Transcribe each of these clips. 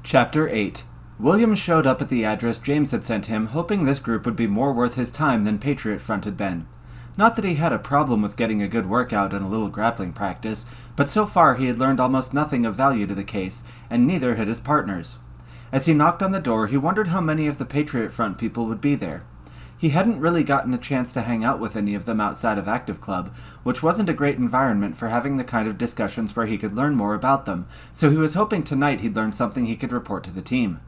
Chapter 8. William showed up at the address James had sent him, hoping this group would be more worth his time than Patriot Front had been. Not that he had a problem with getting a good workout and a little grappling practice, but so far he had learned almost nothing of value to the case, and neither had his partners. As he knocked on the door, he wondered how many of the Patriot Front people would be there. He hadn't really gotten a chance to hang out with any of them outside of Active Club, which wasn't a great environment for having the kind of discussions where he could learn more about them, so he was hoping tonight he'd learn something he could report to the team.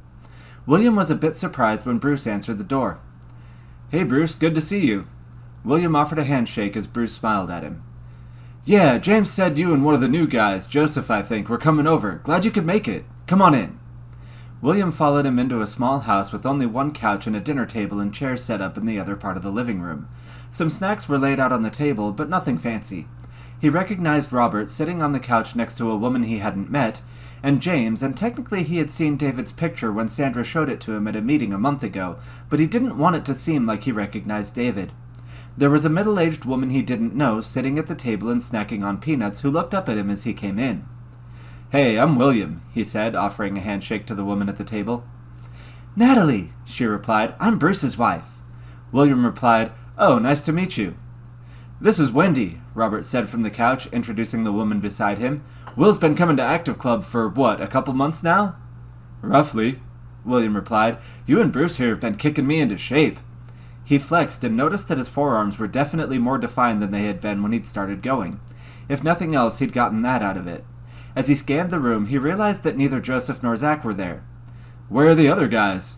William was a bit surprised when Bruce answered the door. "Hey Bruce, good to see you." William offered a handshake as Bruce smiled at him. "Yeah, James said you and one of the new guys, Joseph I think, were coming over. Glad you could make it. Come on in." William followed him into a small house with only one couch and a dinner table and chairs set up in the other part of the living room. Some snacks were laid out on the table, but nothing fancy. He recognized Robert sitting on the couch next to a woman he hadn't met, and James, and technically he had seen David's picture when Sandra showed it to him at a meeting a month ago, but he didn't want it to seem like he recognized David. There was a middle-aged woman he didn't know sitting at the table and snacking on peanuts who looked up at him as he came in. "Hey, I'm William," he said, offering a handshake to the woman at the table. "Natalie," she replied. "I'm Bruce's wife." William replied, "Oh, nice to meet you." "This is Wendy," Robert said from the couch, introducing the woman beside him. "Will's been coming to Active Club for, a couple months now?" "Roughly," William replied. "You and Bruce here have been kicking me into shape." He flexed and noticed that his forearms were definitely more defined than they had been when he'd started going. If nothing else, he'd gotten that out of it. As he scanned the room, he realized that neither Joseph nor Zach were there. "Where are the other guys?"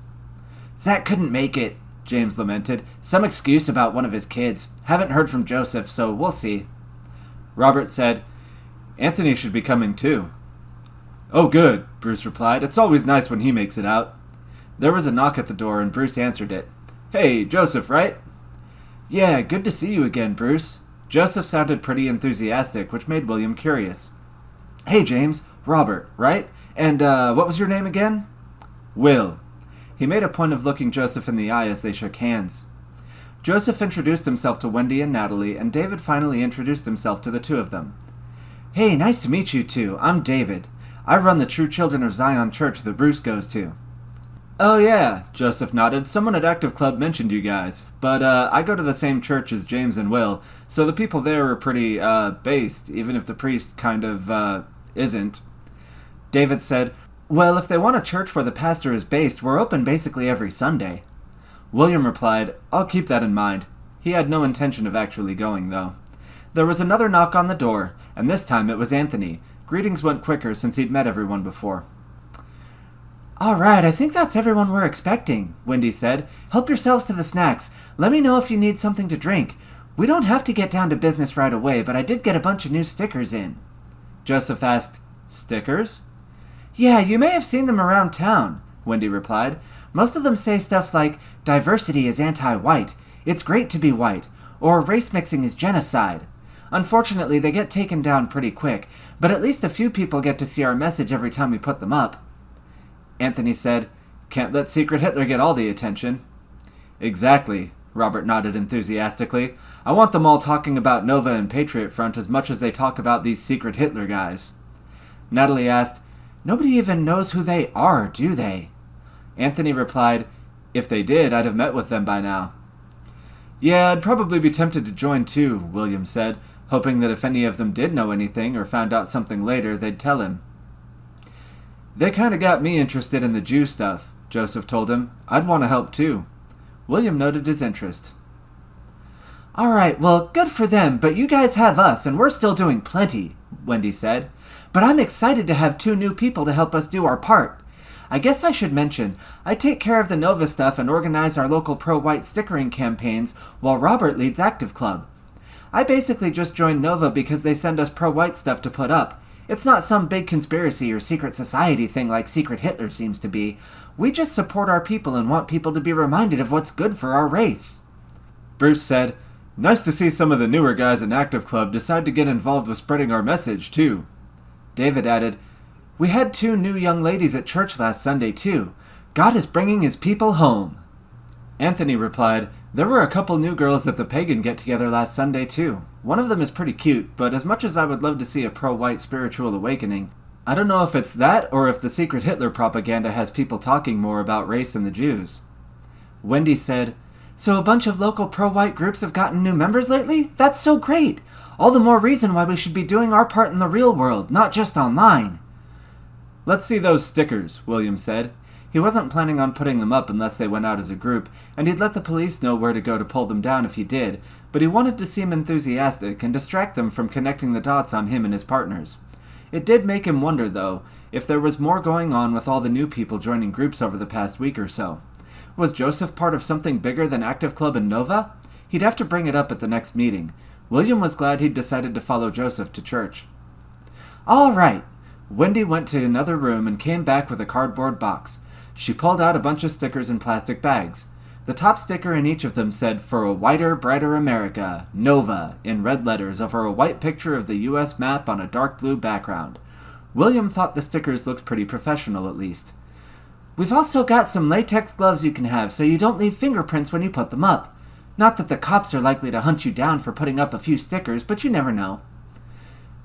"Zach couldn't make it," James lamented. "Some excuse about one of his kids. Haven't heard from Joseph, so we'll see." Robert said, "Anthony should be coming too." "Oh, good," Bruce replied. "It's always nice when he makes it out." There was a knock at the door, and Bruce answered it. "Hey, Joseph, right?" "Yeah, good to see you again, Bruce." Joseph sounded pretty enthusiastic, which made William curious. "Hey, James, Robert, right? And, what was your name again?" "Will." He made a point of looking Joseph in the eye as they shook hands. Joseph introduced himself to Wendy and Natalie, and David finally introduced himself to the two of them. "Hey, nice to meet you two. I'm David. I run the True Children of Zion church that Bruce goes to." "Oh yeah," Joseph nodded. "Someone at Active Club mentioned you guys. But, I go to the same church as James and Will, so the people there are pretty, based, even if the priest kind of, isn't." David said, "Well, if they want a church where the pastor is based, we're open basically every Sunday." William replied, "I'll keep that in mind." He had no intention of actually going, though. There was another knock on the door, and this time it was Anthony. Greetings went quicker since he'd met everyone before. "All right, I think that's everyone we're expecting," Wendy said. "Help yourselves to the snacks. Let me know if you need something to drink. We don't have to get down to business right away, but I did get a bunch of new stickers in." Joseph asked, "Stickers?" "Yeah, you may have seen them around town," Wendy replied. "Most of them say stuff like, 'Diversity is anti-white,' 'It's great to be white,' or 'Race mixing is genocide.' Unfortunately, they get taken down pretty quick, but at least a few people get to see our message every time we put them up." Anthony said, "Can't let Secret Hitler get all the attention." "Exactly," Robert nodded enthusiastically. "I want them all talking about Nova and Patriot Front as much as they talk about these Secret Hitler guys." Natalie asked, "Nobody even knows who they are, do they?" Anthony replied, "If they did, I'd have met with them by now." "Yeah, I'd probably be tempted to join too," William said, hoping that if any of them did know anything or found out something later, they'd tell him. "They kinda got me interested in the Jew stuff," Joseph told him. "I'd want to help too." William noted his interest. "All right, well, good for them, but you guys have us, and we're still doing plenty," Wendy said. "But I'm excited to have 2 new people to help us do our part. I guess I should mention, I take care of the Nova stuff and organize our local pro-white stickering campaigns while Robert leads Active Club. I basically just joined Nova because they send us pro-white stuff to put up. It's not some big conspiracy or secret society thing like Secret Hitler seems to be. We just support our people and want people to be reminded of what's good for our race." Bruce said, "Nice to see some of the newer guys in Active Club decide to get involved with spreading our message, too." David added, "We had 2 new young ladies at church last Sunday, too. God is bringing his people home." Anthony replied, "There were a couple new girls at the pagan get-together last Sunday, too. One of them is pretty cute, but as much as I would love to see a pro-white spiritual awakening, I don't know if it's that or if the secret Hitler propaganda has people talking more about race and the Jews. Wendy said, "So a bunch of local pro-white groups have gotten new members lately? That's so great! All the more reason why we should be doing our part in the real world, not just online." "Let's see those stickers," William said. He wasn't planning on putting them up unless they went out as a group, and he'd let the police know where to go to pull them down if he did, but he wanted to seem enthusiastic and distract them from connecting the dots on him and his partners. It did make him wonder, though, if there was more going on with all the new people joining groups over the past week or so. Was Joseph part of something bigger than Active Club and Nova? He'd have to bring it up at the next meeting. William was glad he'd decided to follow Joseph to church. "All right." Wendy went to another room and came back with a cardboard box. She pulled out a bunch of stickers in plastic bags. The top sticker in each of them said, "For a whiter, brighter America, Nova," in red letters over a white picture of the U.S. map on a dark blue background. William thought the stickers looked pretty professional, at least. "We've also got some latex gloves you can have so you don't leave fingerprints when you put them up. Not that the cops are likely to hunt you down for putting up a few stickers, but you never know."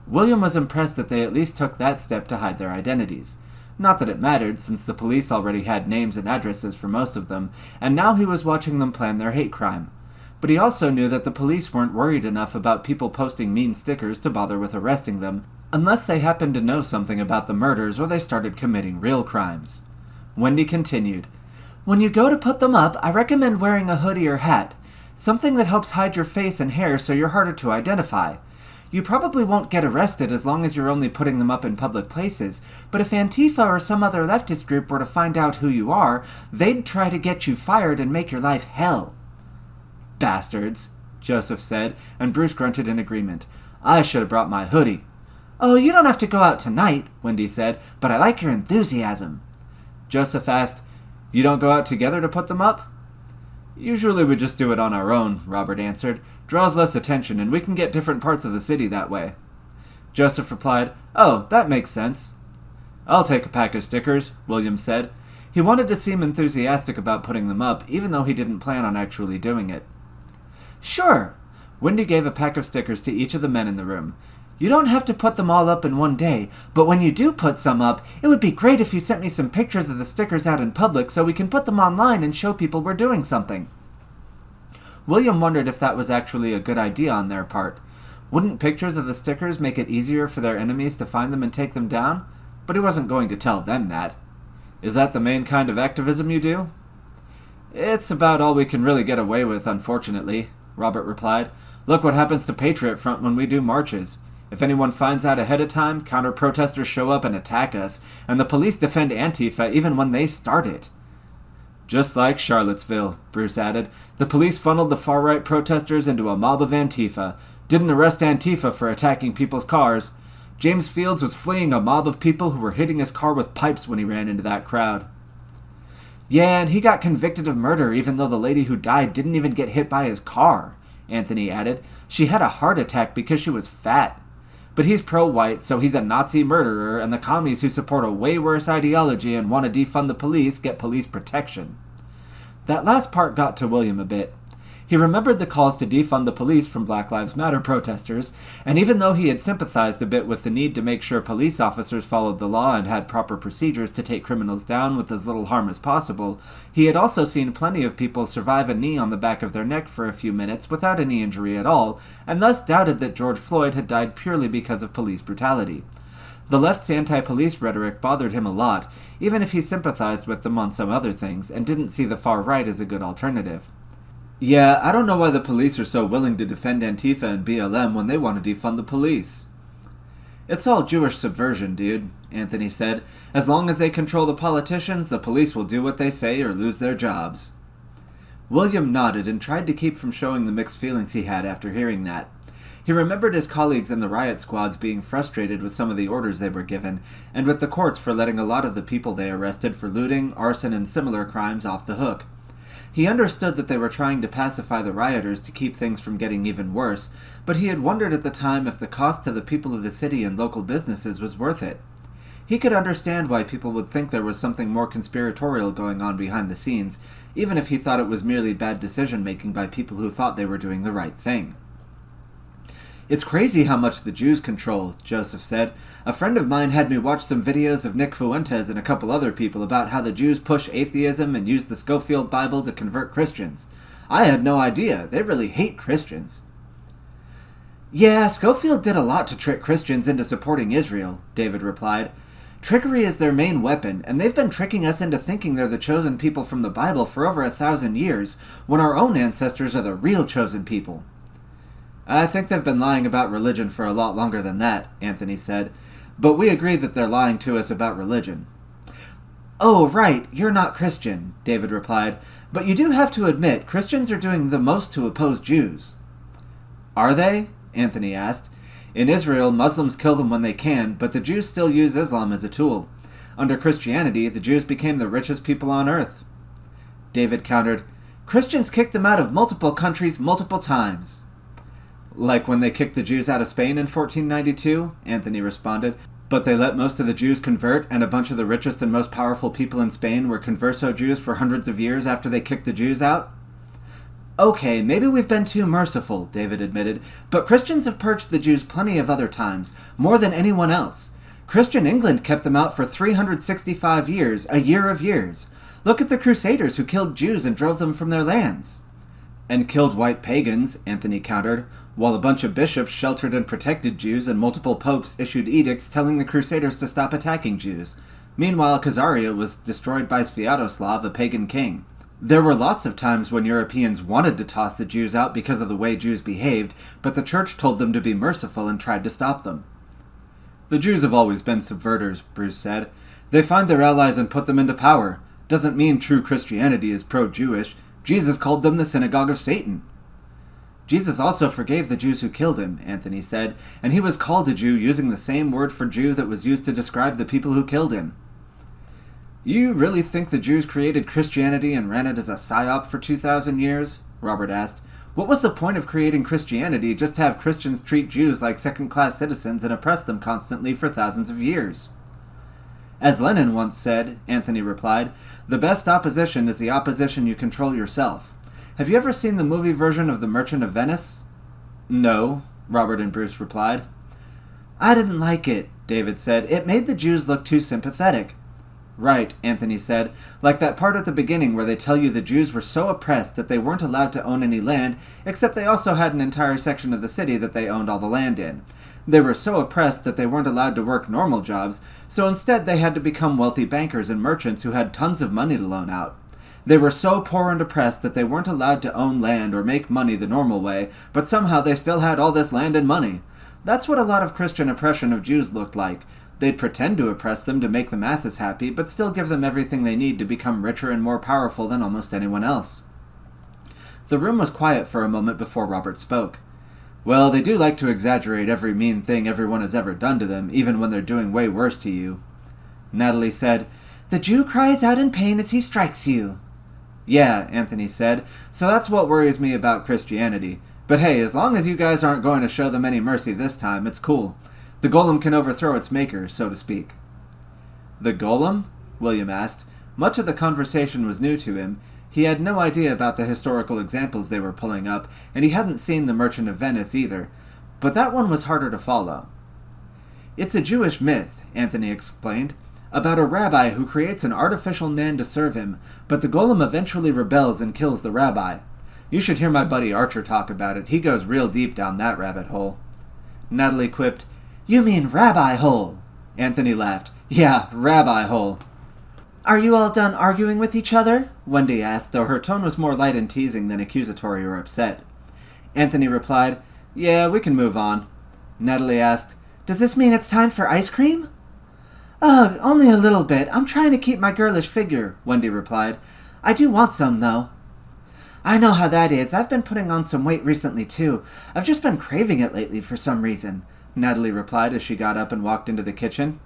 William was impressed that they at least took that step to hide their identities. Not that it mattered, since the police already had names and addresses for most of them, and now he was watching them plan their hate crime. But he also knew that the police weren't worried enough about people posting mean stickers to bother with arresting them, unless they happened to know something about the murders or they started committing real crimes. Wendy continued, "When you go to put them up, I recommend wearing a hoodie or hat, something that helps hide your face and hair so you're harder to identify. You probably won't get arrested as long as you're only putting them up in public places, but if Antifa or some other leftist group were to find out who you are, they'd try to get you fired and make your life hell." "Bastards," Joseph said, and Bruce grunted in agreement. "I should have brought my hoodie." "Oh, you don't have to go out tonight," Wendy said, "but I like your enthusiasm." Joseph asked, "You don't go out together to put them up?" "Usually we just do it on our own," Robert answered. "Draws less attention, and we can get different parts of the city that way." Joseph replied, "Oh, that makes sense." "I'll take a pack of stickers," William said. He wanted to seem enthusiastic about putting them up, even though he didn't plan on actually doing it. "Sure." Wendy gave a pack of stickers to each of the men in the room. "You don't have to put them all up in one day, but when you do put some up, it would be great if you sent me some pictures of the stickers out in public so we can put them online and show people we're doing something." William wondered if that was actually a good idea on their part. Wouldn't pictures of the stickers make it easier for their enemies to find them and take them down? But he wasn't going to tell them that. "Is that the main kind of activism you do?" "It's about all we can really get away with, unfortunately," Robert replied. "Look what happens to Patriot Front when we do marches. If anyone finds out ahead of time, counter-protesters show up and attack us, and the police defend Antifa even when they start it." "Just like Charlottesville," Bruce added. "The police funneled the far-right protesters into a mob of Antifa, didn't arrest Antifa for attacking people's cars. James Fields was fleeing a mob of people who were hitting his car with pipes when he ran into that crowd." "Yeah, and he got convicted of murder even though the lady who died didn't even get hit by his car," Anthony added. "She had a heart attack because she was fat. But he's pro-white, so he's a Nazi murderer, and the commies who support a way worse ideology and want to defund the police get police protection." That last part got to William a bit. He remembered the calls to defund the police from Black Lives Matter protesters, and even though he had sympathized a bit with the need to make sure police officers followed the law and had proper procedures to take criminals down with as little harm as possible, he had also seen plenty of people survive a knee on the back of their neck for a few minutes without any injury at all, and thus doubted that George Floyd had died purely because of police brutality. The left's anti-police rhetoric bothered him a lot, even if he sympathized with them on some other things, and didn't see the far right as a good alternative. "Yeah, I don't know why the police are so willing to defend Antifa and BLM when they want to defund the police." "It's all Jewish subversion, dude," Anthony said. "As long as they control the politicians, the police will do what they say or lose their jobs." William nodded and tried to keep from showing the mixed feelings he had after hearing that. He remembered his colleagues in the riot squads being frustrated with some of the orders they were given, and with the courts for letting a lot of the people they arrested for looting, arson, and similar crimes off the hook. He understood that they were trying to pacify the rioters to keep things from getting even worse, but he had wondered at the time if the cost to the people of the city and local businesses was worth it. He could understand why people would think there was something more conspiratorial going on behind the scenes, even if he thought it was merely bad decision-making by people who thought they were doing the right thing. It's crazy how much the Jews control, Joseph said. A friend of mine had me watch some videos of Nick Fuentes and a couple other people about how the Jews push atheism and use the Scofield Bible to convert Christians. I had no idea. They really hate Christians. Yeah, Scofield did a lot to trick Christians into supporting Israel, David replied. Trickery is their main weapon, and they've been tricking us into thinking they're the chosen people from the Bible for over 1,000 years, when our own ancestors are the real chosen people. I think they've been lying about religion for a lot longer than that, Anthony said, but we agree that they're lying to us about religion. Oh, right, you're not Christian, David replied, but you do have to admit Christians are doing the most to oppose Jews. Are they? Anthony asked. In Israel, Muslims kill them when they can, but the Jews still use Islam as a tool. Under Christianity, the Jews became the richest people on earth. David countered, Christians kicked them out of multiple countries multiple times. Like when they kicked the Jews out of Spain in 1492, Anthony responded, but they let most of the Jews convert, and a bunch of the richest and most powerful people in Spain were converso Jews for hundreds of years after they kicked the Jews out? Okay, maybe we've been too merciful, David admitted, but Christians have purged the Jews plenty of other times, more than anyone else. Christian England kept them out for 365 years, a year of years. Look at the Crusaders who killed Jews and drove them from their lands. And killed white pagans, Anthony countered, while a bunch of bishops sheltered and protected Jews and multiple popes issued edicts telling the Crusaders to stop attacking Jews. Meanwhile, Khazaria was destroyed by Sviatoslav, a pagan king. There were lots of times when Europeans wanted to toss the Jews out because of the way Jews behaved, but the church told them to be merciful and tried to stop them. The Jews have always been subverters, Bruce said. They find their allies and put them into power. Doesn't mean true Christianity is pro-Jewish. Jesus called them the synagogue of Satan. Jesus also forgave the Jews who killed him, Anthony said, and he was called a Jew using the same word for Jew that was used to describe the people who killed him. You really think the Jews created Christianity and ran it as a psyop for 2,000 years? Robert asked. What was the point of creating Christianity just to have Christians treat Jews like second-class citizens and oppress them constantly for thousands of years? As Lenin once said, Anthony replied, the best opposition is the opposition you control yourself. Have you ever seen the movie version of The Merchant of Venice? No, Robert and Bruce replied. I didn't like it, David said. It made the Jews look too sympathetic. Right, Anthony said, like that part at the beginning where they tell you the Jews were so oppressed that they weren't allowed to own any land, except they also had an entire section of the city that they owned all the land in. They were so oppressed that they weren't allowed to work normal jobs, so instead they had to become wealthy bankers and merchants who had tons of money to loan out. They were so poor and oppressed that they weren't allowed to own land or make money the normal way, but somehow they still had all this land and money. That's what a lot of Christian oppression of Jews looked like. They'd pretend to oppress them to make the masses happy, but still give them everything they need to become richer and more powerful than almost anyone else. The room was quiet for a moment before Robert spoke. Well, they do like to exaggerate every mean thing everyone has ever done to them, even when they're doing way worse to you. Natalie said, The Jew cries out in pain as he strikes you. Yeah, Anthony said, so that's what worries me about Christianity. But hey, as long as you guys aren't going to show them any mercy this time, it's cool. The golem can overthrow its maker, so to speak. The golem? William asked. Much of the conversation was new to him. He had no idea about the historical examples they were pulling up, and he hadn't seen The Merchant of Venice either. But that one was harder to follow. It's a Jewish myth, Anthony explained, about a rabbi who creates an artificial man to serve him, but the golem eventually rebels and kills the rabbi. You should hear my buddy Archer talk about it. He goes real deep down that rabbit hole. Natalie quipped, You mean rabbi hole? Anthony laughed. Yeah, rabbi hole. Are you all done arguing with each other? Wendy asked, though her tone was more light and teasing than accusatory or upset. Anthony replied, Yeah, we can move on. Natalie asked, Does this mean it's time for ice cream? Ugh, only a little bit. I'm trying to keep my girlish figure, Wendy replied. I do want some, though. I know how that is. I've been putting on some weight recently, too. I've just been craving it lately for some reason, Natalie replied as she got up and walked into the kitchen.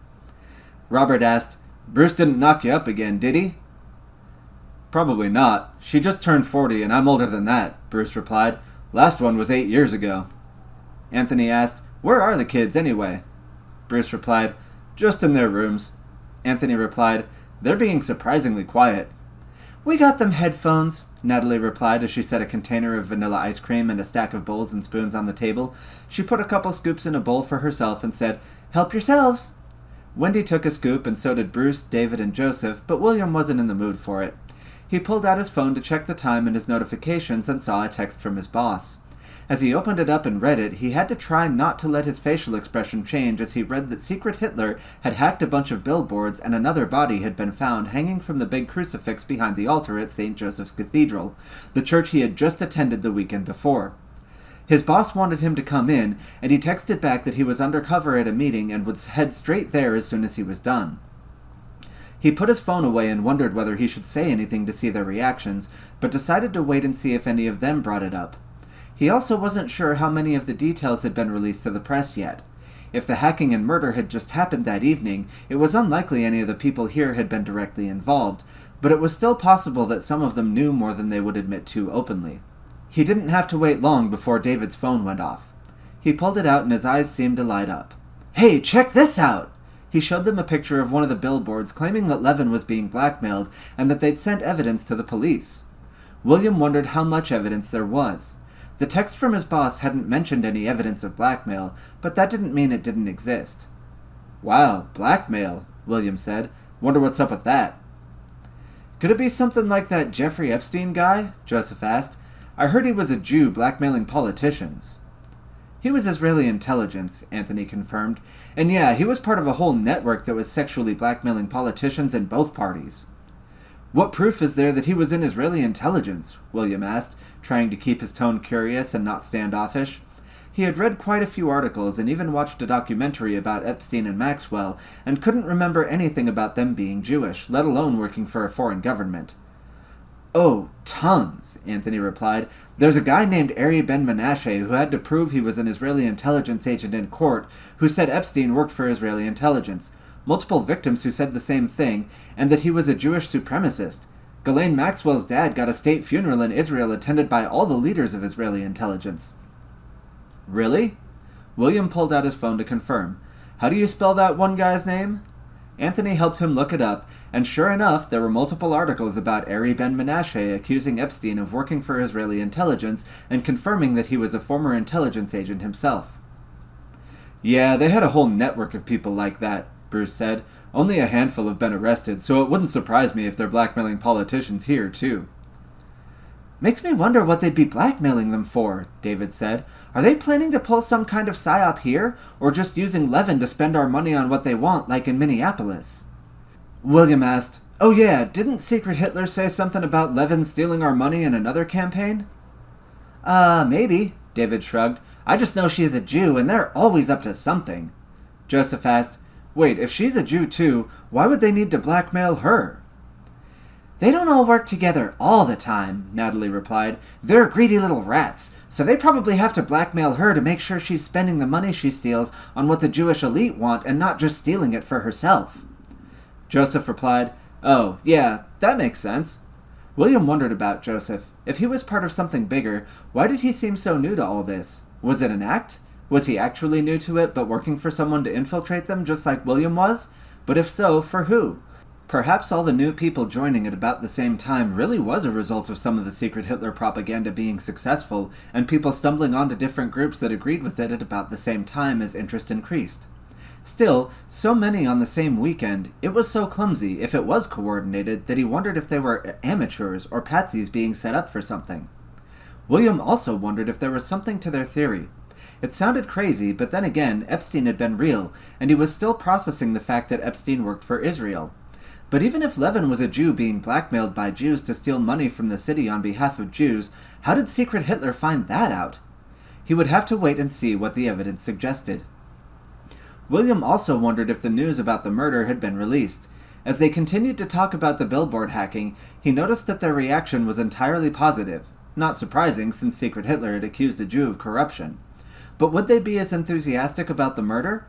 Robert asked, Bruce didn't knock you up again, did he? Probably not. She just turned 40 and I'm older than that, Bruce replied. Last one was 8 years ago. Anthony asked, Where are the kids anyway? Bruce replied, Just in their rooms. Anthony replied, They're being surprisingly quiet. We got them headphones, Natalie replied as she set a container of vanilla ice cream and a stack of bowls and spoons on the table. She put a couple scoops in a bowl for herself and said, "Help yourselves." Wendy took a scoop, and so did Bruce, David, and Joseph, but William wasn't in the mood for it. He pulled out his phone to check the time and his notifications and saw a text from his boss. As he opened it up and read it, he had to try not to let his facial expression change as he read that Secret Hitler had hacked a bunch of billboards and another body had been found hanging from the big crucifix behind the altar at St. Joseph's Cathedral, the church he had just attended the weekend before. His boss wanted him to come in, and he texted back that he was undercover at a meeting and would head straight there as soon as he was done. He put his phone away and wondered whether he should say anything to see their reactions, but decided to wait and see if any of them brought it up. He also wasn't sure how many of the details had been released to the press yet. If the hacking and murder had just happened that evening, it was unlikely any of the people here had been directly involved, but it was still possible that some of them knew more than they would admit to openly. He didn't have to wait long before David's phone went off. He pulled it out and his eyes seemed to light up. "Hey, check this out!" He showed them a picture of one of the billboards claiming that Levin was being blackmailed and that they'd sent evidence to the police. William wondered how much evidence there was. The text from his boss hadn't mentioned any evidence of blackmail, but that didn't mean it didn't exist. "Wow, blackmail," William said. "Wonder what's up with that." "Could it be something like that Jeffrey Epstein guy?" Joseph asked. "I heard he was a Jew blackmailing politicians." "He was Israeli intelligence," Anthony confirmed. "And yeah, he was part of a whole network that was sexually blackmailing politicians in both parties." "What proof is there that he was in Israeli intelligence?" William asked, trying to keep his tone curious and not standoffish. He had read quite a few articles and even watched a documentary about Epstein and Maxwell, and couldn't remember anything about them being Jewish, let alone working for a foreign government. "Oh, tons," Anthony replied. "There's a guy named Ari Ben-Menashe who had to prove he was an Israeli intelligence agent in court who said Epstein worked for Israeli intelligence, multiple victims who said the same thing, and that he was a Jewish supremacist. Ghislaine Maxwell's dad got a state funeral in Israel attended by all the leaders of Israeli intelligence." "Really?" William pulled out his phone to confirm. "How do you spell that one guy's name?" Anthony helped him look it up, and sure enough, there were multiple articles about Ari Ben-Menashe accusing Epstein of working for Israeli intelligence and confirming that he was a former intelligence agent himself. "Yeah, they had a whole network of people like that," Bruce said. "Only a handful have been arrested, so it wouldn't surprise me if they're blackmailing politicians here, too." "Makes me wonder what they'd be blackmailing them for," David said. "Are they planning to pull some kind of psyop here, or just using Levin to spend our money on what they want, like in Minneapolis?" William asked, "Oh yeah, didn't Secret Hitler say something about Levin stealing our money in another campaign?" Maybe," David shrugged. "I just know she's a Jew, and they're always up to something." Joseph asked, "Wait, if she's a Jew too, why would they need to blackmail her?" "They don't all work together all the time," Natalie replied. "They're greedy little rats, so they probably have to blackmail her to make sure she's spending the money she steals on what the Jewish elite want and not just stealing it for herself." Joseph replied, "Oh, yeah, that makes sense." William wondered about Joseph. If he was part of something bigger, why did he seem so new to all this? Was it an act? Was he actually new to it, but working for someone to infiltrate them just like William was? But if so, for who? Perhaps all the new people joining at about the same time really was a result of some of the Secret Hitler propaganda being successful, and people stumbling onto different groups that agreed with it at about the same time as interest increased. Still, so many on the same weekend, it was so clumsy, if it was coordinated, that he wondered if they were amateurs or patsies being set up for something. William also wondered if there was something to their theory. It sounded crazy, but then again, Epstein had been real, and he was still processing the fact that Epstein worked for Israel. But even if Levin was a Jew being blackmailed by Jews to steal money from the city on behalf of Jews, how did Secret Hitler find that out? He would have to wait and see what the evidence suggested. William also wondered if the news about the murder had been released. As they continued to talk about the billboard hacking, he noticed that their reaction was entirely positive. Not surprising, since Secret Hitler had accused a Jew of corruption. But would they be as enthusiastic about the murder?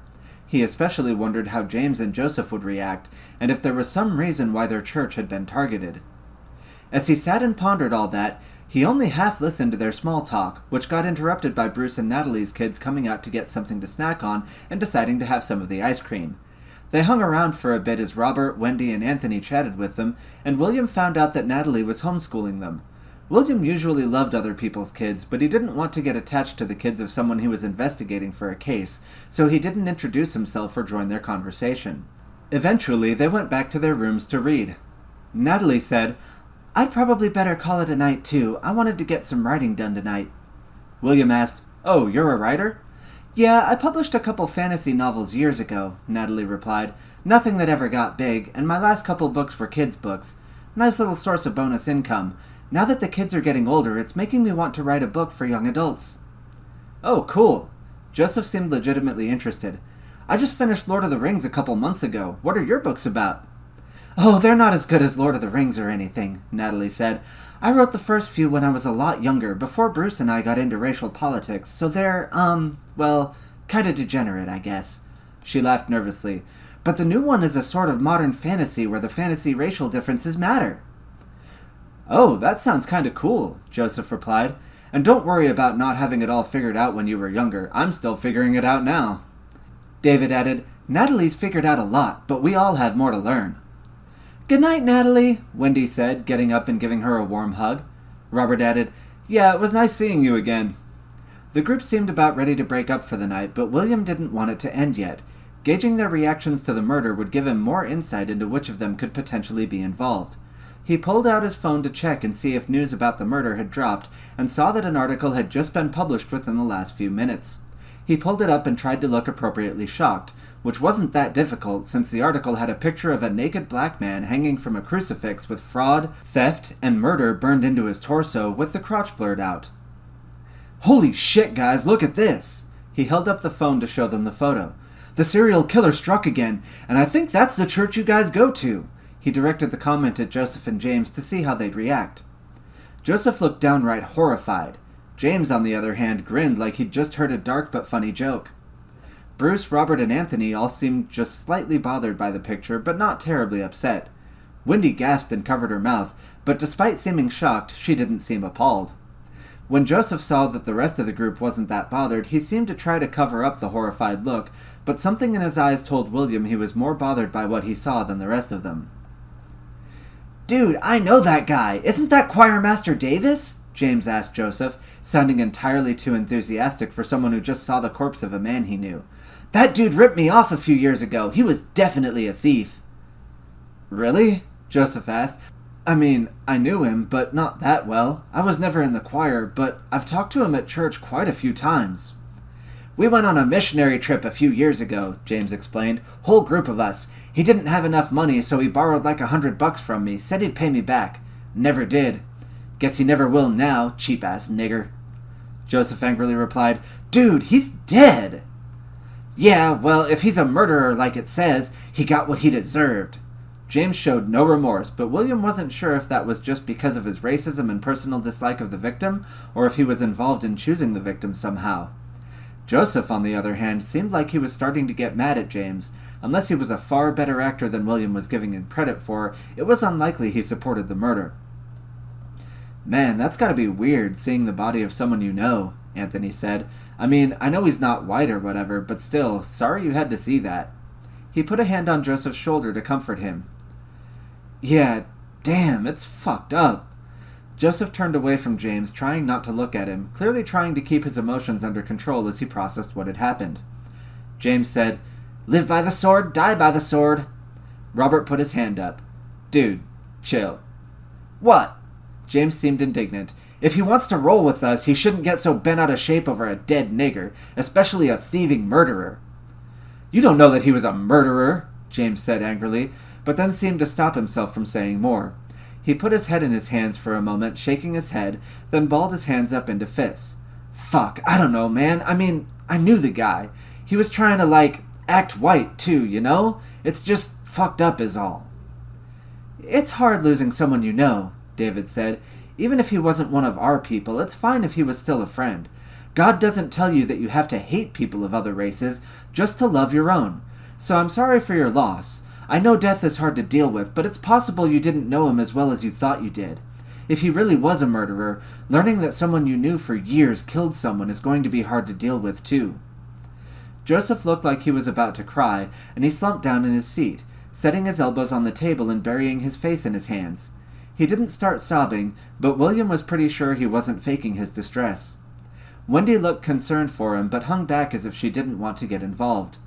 He especially wondered how James and Joseph would react, and if there was some reason why their church had been targeted. As he sat and pondered all that, he only half listened to their small talk, which got interrupted by Bruce and Natalie's kids coming out to get something to snack on and deciding to have some of the ice cream. They hung around for a bit as Robert, Wendy, and Anthony chatted with them, and William found out that Natalie was homeschooling them. William usually loved other people's kids, but he didn't want to get attached to the kids of someone he was investigating for a case, so he didn't introduce himself or join their conversation. Eventually, they went back to their rooms to read. Natalie said, "I'd probably better call it a night, too. I wanted to get some writing done tonight." William asked, "Oh, you're a writer?" "Yeah, I published a couple fantasy novels years ago," Natalie replied. "Nothing that ever got big, and my last couple books were kids' books. Nice little source of bonus income. Now that the kids are getting older, it's making me want to write a book for young adults." "Oh, cool." Joseph seemed legitimately interested. "I just finished Lord of the Rings a couple months ago. What are your books about?" "Oh, they're not as good as Lord of the Rings or anything," Natalie said. "I wrote the first few when I was a lot younger, before Bruce and I got into racial politics, so they're, well, kinda degenerate, I guess." She laughed nervously. "But the new one is a sort of modern fantasy where the fantasy racial differences matter." "Oh, that sounds kinda cool," Joseph replied. "And don't worry about not having it all figured out when you were younger. I'm still figuring it out now." David added, "Natalie's figured out a lot, but we all have more to learn." "Good night, Natalie," Wendy said, getting up and giving her a warm hug. Robert added, "Yeah, it was nice seeing you again." The group seemed about ready to break up for the night, but William didn't want it to end yet. Gauging their reactions to the murder would give him more insight into which of them could potentially be involved. He pulled out his phone to check and see if news about the murder had dropped, and saw that an article had just been published within the last few minutes. He pulled it up and tried to look appropriately shocked, which wasn't that difficult since the article had a picture of a naked black man hanging from a crucifix with fraud, theft, and murder burned into his torso with the crotch blurred out. "Holy shit, guys, look at this!" He held up the phone to show them the photo. "The serial killer struck again, and I think that's the church you guys go to." He directed the comment at Joseph and James to see how they'd react. Joseph looked downright horrified. James, on the other hand, grinned like he'd just heard a dark but funny joke. Bruce, Robert, and Anthony all seemed just slightly bothered by the picture, but not terribly upset. Wendy gasped and covered her mouth, but despite seeming shocked, she didn't seem appalled. When Joseph saw that the rest of the group wasn't that bothered, he seemed to try to cover up the horrified look, but something in his eyes told William he was more bothered by what he saw than the rest of them. "Dude, I know that guy! Isn't that Choir Master Davis?" James asked Joseph, sounding entirely too enthusiastic for someone who just saw the corpse of a man he knew. "That dude ripped me off a few years ago. He was definitely a thief." "Really?" Joseph asked. "I mean, I knew him, but not that well. I was never in the choir, but I've talked to him at church quite a few times." "We went on a missionary trip a few years ago," James explained. "Whole group of us. He didn't have enough money, so he borrowed like $100 from me. Said he'd pay me back. Never did. Guess he never will now, cheap-ass nigger." Joseph angrily replied, "Dude, he's dead!" "Yeah, well, if he's a murderer like it says, he got what he deserved." James showed no remorse, but William wasn't sure if that was just because of his racism and personal dislike of the victim, or if he was involved in choosing the victim somehow. Joseph, on the other hand, seemed like he was starting to get mad at James. Unless he was a far better actor than William was giving him credit for, it was unlikely he supported the murder. "Man, that's gotta be weird, seeing the body of someone you know," Anthony said. "I mean, I know he's not white or whatever, but still, sorry you had to see that." He put a hand on Joseph's shoulder to comfort him. "Yeah, damn, it's fucked up." Joseph turned away from James, trying not to look at him, clearly trying to keep his emotions under control as he processed what had happened. James said, "Live by the sword, die by the sword." Robert put his hand up. "Dude, chill." "What?" James seemed indignant. "If he wants to roll with us, he shouldn't get so bent out of shape over a dead nigger, especially a thieving murderer." "You don't know that he was a murderer," James said angrily, but then seemed to stop himself from saying more. He put his head in his hands for a moment, shaking his head, then balled his hands up into fists. "Fuck, I don't know, man. I mean, I knew the guy. He was trying to, act white, too, you know? It's just fucked up is all." "It's hard losing someone you know," David said. "Even if he wasn't one of our people, it's fine if he was still a friend. God doesn't tell you that you have to hate people of other races, just to love your own. So I'm sorry for your loss. I know death is hard to deal with, but it's possible you didn't know him as well as you thought you did. If he really was a murderer, learning that someone you knew for years killed someone is going to be hard to deal with, too." Joseph looked like he was about to cry, and he slumped down in his seat, setting his elbows on the table and burying his face in his hands. He didn't start sobbing, but William was pretty sure he wasn't faking his distress. Wendy looked concerned for him, but hung back as if she didn't want to get involved.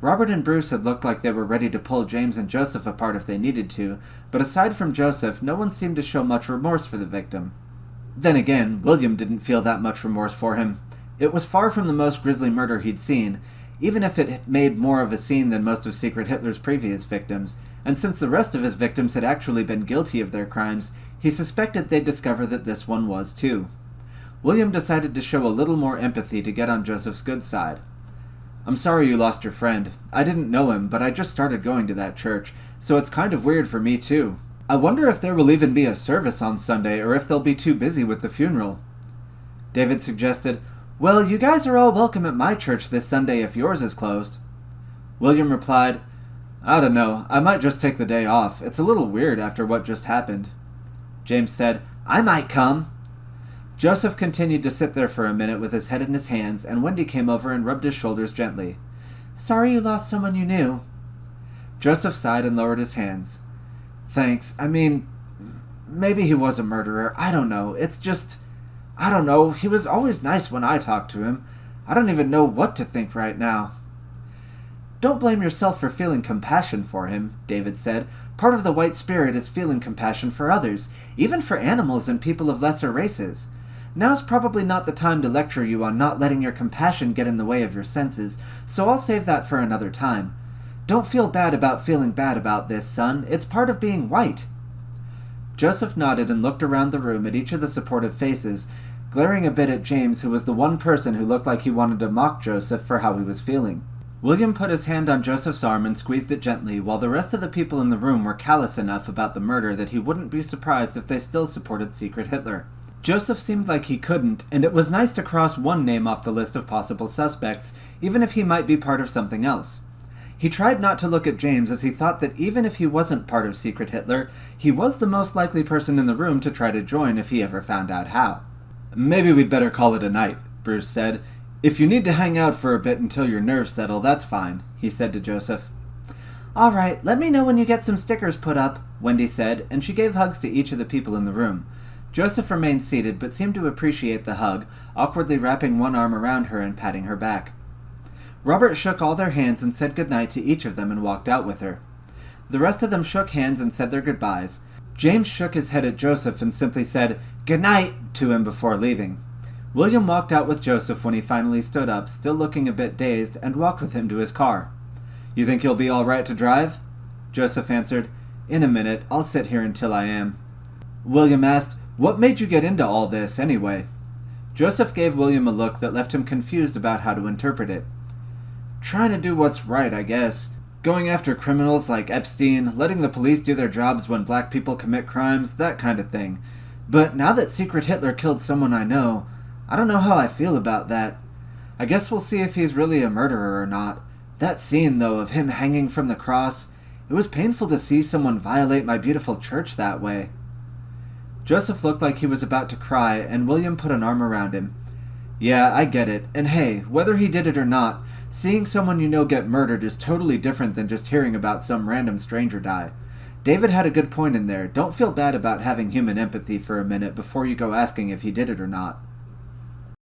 Robert and Bruce had looked like they were ready to pull James and Joseph apart if they needed to, but aside from Joseph, no one seemed to show much remorse for the victim. Then again, William didn't feel that much remorse for him. It was far from the most grisly murder he'd seen, even if it made more of a scene than most of Secret Hitler's previous victims, and since the rest of his victims had actually been guilty of their crimes, he suspected they'd discover that this one was too. William decided to show a little more empathy to get on Joseph's good side. "I'm sorry you lost your friend. I didn't know him, but I just started going to that church, so it's kind of weird for me too. I wonder if there will even be a service on Sunday, or if they'll be too busy with the funeral." David suggested, "Well, you guys are all welcome at my church this Sunday if yours is closed." William replied, "I don't know. I might just take the day off. It's a little weird after what just happened." James said, "I might come." Joseph continued to sit there for a minute with his head in his hands, and Wendy came over and rubbed his shoulders gently. "Sorry you lost someone you knew." Joseph sighed and lowered his hands. "Thanks. I mean, maybe he was a murderer. I don't know. It's just... I don't know. He was always nice when I talked to him. I don't even know what to think right now." "Don't blame yourself for feeling compassion for him," David said. "Part of the white spirit is feeling compassion for others, even for animals and people of lesser races. Now's probably not the time to lecture you on not letting your compassion get in the way of your senses, so I'll save that for another time. Don't feel bad about feeling bad about this, son. It's part of being white." Joseph nodded and looked around the room at each of the supportive faces, glaring a bit at James, who was the one person who looked like he wanted to mock Joseph for how he was feeling. William put his hand on Joseph's arm and squeezed it gently, while the rest of the people in the room were callous enough about the murder that he wouldn't be surprised if they still supported Secret Hitler. Joseph seemed like he couldn't, and it was nice to cross one name off the list of possible suspects, even if he might be part of something else. He tried not to look at James, as he thought that even if he wasn't part of Secret Hitler, he was the most likely person in the room to try to join if he ever found out how. "Maybe we'd better call it a night," Bruce said. "If you need to hang out for a bit until your nerves settle, that's fine," he said to Joseph. "All right, let me know when you get some stickers put up," Wendy said, and she gave hugs to each of the people in the room. Joseph remained seated, but seemed to appreciate the hug, awkwardly wrapping one arm around her and patting her back. Robert shook all their hands and said goodnight to each of them and walked out with her. The rest of them shook hands and said their goodbyes. James shook his head at Joseph and simply said, "Good night," to him before leaving. William walked out with Joseph when he finally stood up, still looking a bit dazed, and walked with him to his car. "You think you'll be all right to drive?" Joseph answered, "In a minute. I'll sit here until I am." William asked, "What made you get into all this, anyway?" Joseph gave William a look that left him confused about how to interpret it. "Trying to do what's right, I guess. Going after criminals like Epstein, letting the police do their jobs when black people commit crimes, that kind of thing. But now that Secret Hitler killed someone I know, I don't know how I feel about that. I guess we'll see if he's really a murderer or not. That scene, though, of him hanging from the cross, it was painful to see someone violate my beautiful church that way." Joseph looked like he was about to cry, and William put an arm around him. "Yeah, I get it. And hey, whether he did it or not, seeing someone you know get murdered is totally different than just hearing about some random stranger die. David had a good point in there. Don't feel bad about having human empathy for a minute before you go asking if he did it or not."